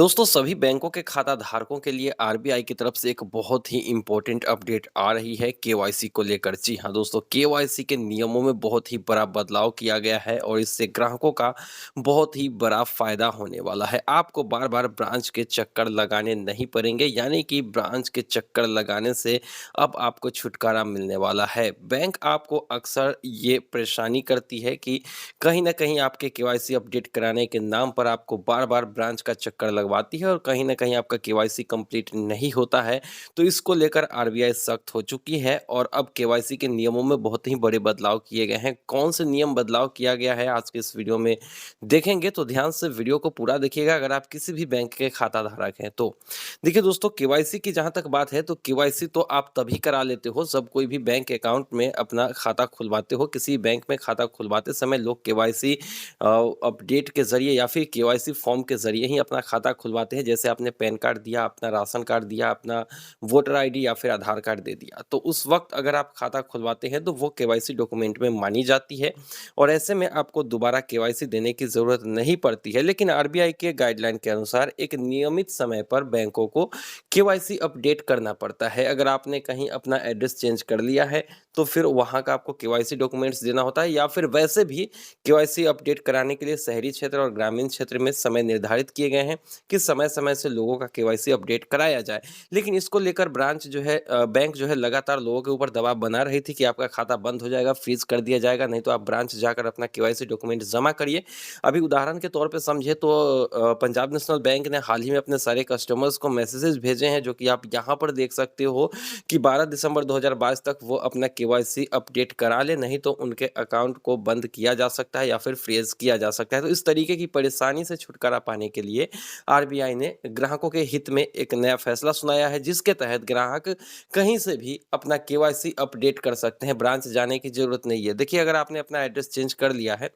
दोस्तों सभी बैंकों के खाता धारकों के लिए आरबीआई की तरफ से एक बहुत ही इम्पोर्टेंट अपडेट आ रही है केवाईसी को लेकर। जी हाँ दोस्तों, केवाईसी के नियमों में बहुत ही बड़ा बदलाव किया गया है और इससे ग्राहकों का बहुत ही बड़ा फायदा होने वाला है। आपको बार बार ब्रांच के चक्कर लगाने नहीं पड़ेंगे, यानी कि ब्रांच के चक्कर लगाने से अब आपको छुटकारा मिलने वाला है। बैंक आपको अक्सर ये परेशानी करती है कि कहीं ना कहीं आपके केवाईसी अपडेट कराने के नाम पर आपको बार बार ब्रांच का चक्कर लगवाती है और कहीं ना कहीं आपका केवाईसी कंप्लीट नहीं होता है। तो इसको लेकर आरबीआई सख्त हो चुकी है और अब केवाईसी के नियमों में बहुत ही बड़े बदलाव किए गए हैं। कौन से नियम बदलाव किया गया है आज के इस वीडियो में देखेंगे, तो ध्यान से वीडियो को पूरा देखिएगा अगर आप किसी भी बैंक के खाता धारक हैं तो। देखिए दोस्तों, केवाईसी की जहां तक बात है तो केवाईसी तो आप तभी करा लेते हो जब कोई भी बैंक अकाउंट में अपना खाता खुलवाते हो। किसी बैंक में खाता खुलवाते समय लोग केवाईसी अपडेट के जरिए या फिर केवाईसी फॉर्म के जरिए ही अपना खाता खुलवाते हैं। जैसे आपने पैन कार्ड दिया, अपना राशन कार्ड दिया, अपना वोटर आईडी या फिर आधार कार्ड दे दिया, तो उस वक्त अगर आप खाता खुलवाते हैं तो वो केवाईसी डॉक्यूमेंट में मानी जाती है और ऐसे में आपको दोबारा केवाईसी देने की जरूरत नहीं पड़ती है। लेकिन आरबीआई के गाइडलाइन के अनुसार एक नियमित समय पर बैंकों को केवाईसी अपडेट करना पड़ता है। अगर आपने कहीं अपना एड्रेस चेंज कर लिया है तो फिर वहां का आपको केवाईसी डॉक्यूमेंट्स देना होता है, या फिर वैसे भी केवाईसी अपडेट कराने के लिए शहरी क्षेत्र और ग्रामीण क्षेत्र में समय निर्धारित किए गए हैं कि समय समय से लोगों का केवाईसी अपडेट कराया जाए। लेकिन इसको लेकर ब्रांच जो है बैंक जो है लगातार लोगों के ऊपर दबाव बना रही थी कि आपका खाता बंद हो जाएगा, फ्रीज कर दिया जाएगा, नहीं तो आप ब्रांच जाकर अपना केवाईसी डॉक्यूमेंट जमा करिए। अभी उदाहरण के तौर पर समझे तो पंजाब नेशनल बैंक ने हाल ही में अपने सारे कस्टमर्स को मैसेजेस भेजे हैं, जो कि आप यहाँ पर देख सकते हो कि 12 दिसंबर 2022 तक वो अपना केवाईसी अपडेट करा ले, नहीं तो उनके अकाउंट को बंद किया जा सकता है या फिर फ्रीज किया जा सकता है। तो इस तरीके की परेशानी से छुटकारा पाने के लिए आरबीआई ने ग्राहकों के हित में एक नया फैसला सुनाया है, जिसके तहत ग्राहक कहीं से भी अपना केवाईसी अपडेट कर सकते हैं, ब्रांच जाने की जरूरत नहीं है। देखिए, अगर आपने अपना एड्रेस चेंज कर लिया है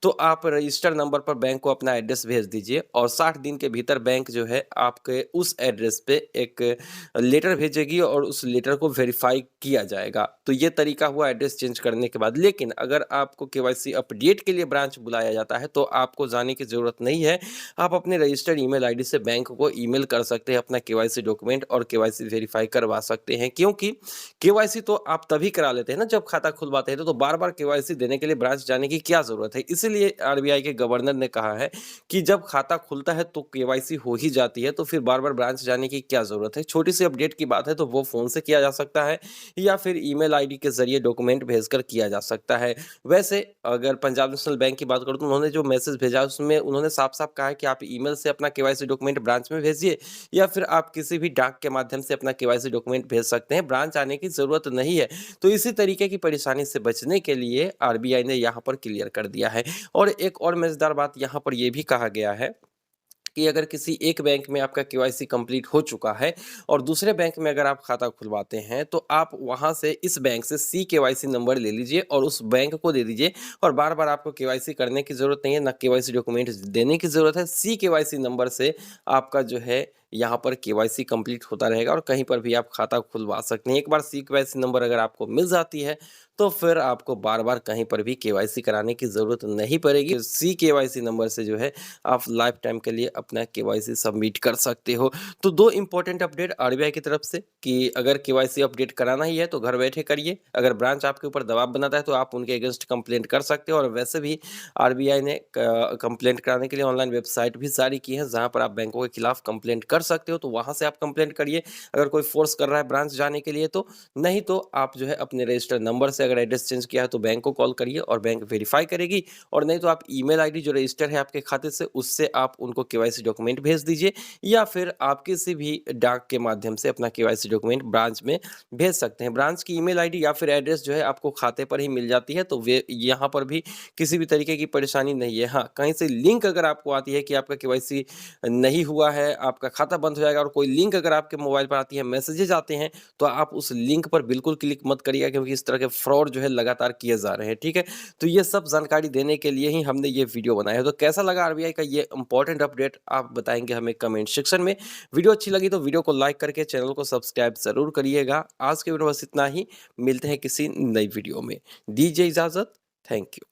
तो आप रजिस्टर्ड नंबर पर बैंक को अपना एड्रेस भेज दीजिए और 60 दिन के भीतर बैंक जो है आपके उस एड्रेस पे एक लेटर भेजेगी और उस लेटर को वेरीफाई किया जाएगा। तो ये तरीका हुआ एड्रेस चेंज करने के बाद। लेकिन अगर आपको केवाईसी अपडेट के लिए ब्रांच बुलाया जाता है तो आपको जाने की जरूरत नहीं है। आप अपने रजिस्टर्ड ईमेल आईडी से बैंक को ईमेल कर सकते हैं, अपना केवाईसी डॉक्यूमेंट और केवाईसी वेरीफाई करवा सकते हैं। क्योंकि केवाईसी तो आप तभी करा लेते हैं ना जब खाता खुलवाते हैं, तो बार बार केवाईसी देने के लिए ब्रांच जाने की क्या जरूरत है। इसीलिए आरबीआई के गवर्नर ने कहा है कि जब खाता खुलता है तो केवाईसी हो ही जाती है, तो फिर बार बार ब्रांच जाने की क्या जरूरत है। छोटी सी अपडेट की बात है तो वो फोन से किया जा सकता है या फिर ईमेल आईडी के जरिए डॉक्यूमेंट भेजकर किया जा सकता है। वैसे अगर पंजाब नेशनल बैंक की बात करूं तो उन्होंने जो मैसेज भेजा उसमें उन्होंने साफ साफ कहा है कि आप ईमेल से अपना केवाईसी डॉक्यूमेंट ब्रांच में भेजिए या फिर आप किसी भी डाक के माध्यम से अपना केवाईसी डॉक्यूमेंट भेज सकते हैं, ब्रांच आने की जरूरत नहीं है। तो इसी तरीके की परेशानी से बचने के लिए आरबीआई ने यहाँ पर क्लियर कर दिया है। और एक और मजेदार बात यहाँ पर यह भी कहा गया है कि अगर किसी एक बैंक में आपका केवाईसी कंप्लीट हो चुका है और दूसरे बैंक में अगर आप खाता खुलवाते हैं तो आप वहां से इस बैंक से सी केवाईसी नंबर ले लीजिए और उस बैंक को दे दीजिए और बार बार आपको केवाईसी करने की जरूरत नहीं है, ना केवाईसी डॉक्यूमेंट देने की जरूरत है। सी केवाईसी नंबर से आपका जो है यहाँ पर केवाईसी कंप्लीट होता रहेगा और कहीं पर भी आप खाता खुलवा सकते हैं। एक बार सी केवाईसी नंबर अगर आपको मिल जाती है तो फिर आपको बार बार कहीं पर भी केवाईसी कराने की जरूरत नहीं पड़ेगी। सी केवाईसी नंबर से जो है आप लाइफ टाइम के लिए अपना केवाईसी सबमिट कर सकते हो। तो दो इंपॉर्टेंट अपडेट आरबीआई की तरफ से कि अगर केवाईसी अपडेट कराना ही है तो घर बैठे करिए। अगर ब्रांच आपके ऊपर दबाव बनाता है तो आप उनके अगेंस्ट कंप्लेंट कर सकते हो। और वैसे भी आरबीआई ने कंप्लेंट कराने के लिए ऑनलाइन वेबसाइट भी जारी की है जहां पर आप बैंकों के खिलाफ कंप्लेंट कर सकते हो, तो वहां से आप कंप्लेंट करिए अगर कोई फोर्स कर रहा है ब्रांच जाने के लिए। तो नहीं तो आप जो है अपने रजिस्टर्ड नंबर से अगर एड्रेस चेंज किया है तो बैंक को कॉल करिए और बैंक वेरीफाई करेगी, और नहीं तो आप ईमेल आईडी जो रजिस्टर है आपके खाते से उससे आप उनको केवाईसी डॉक्यूमेंट भेज दीजिए या फिर आप किसी भी डाक के माध्यम से अपना केवाईसी डॉक्यूमेंट ब्रांच में भेज सकते हैं। ब्रांच की ईमेल आईडी या फिर एड्रेस जो है आपको खाते पर ही मिल जाती है, तो वे यहाँ पर भी किसी भी तरीके की परेशानी नहीं है। हाँ, कहीं से लिंक अगर आपको आती है कि आपका केवाईसी नहीं हुआ है, आपका खाता बंद हो जाएगा, और कोई लिंक अगर आपके मोबाइल पर आती है, मैसेजेस आते हैं, तो आप उस लिंक पर बिल्कुल क्लिक मत करिएगा क्योंकि इस तरह के फ्रॉड जो है लगातार किए जा रहे हैं। ठीक है, तो ये सब जानकारी देने के लिए ही हमने ये वीडियो बनाया है। तो कैसा लगा आरबीआई का ये इंपॉर्टेंट अपडेट आप बताएंगे हमें कमेंट सेक्शन में। वीडियो अच्छी लगी तो वीडियो को लाइक करके चैनल को सब्सक्राइब जरूर करिएगा। आज के वीडियो बस इतना ही, मिलते हैं किसी नई वीडियो में। दीजिए इजाजत, थैंक यू।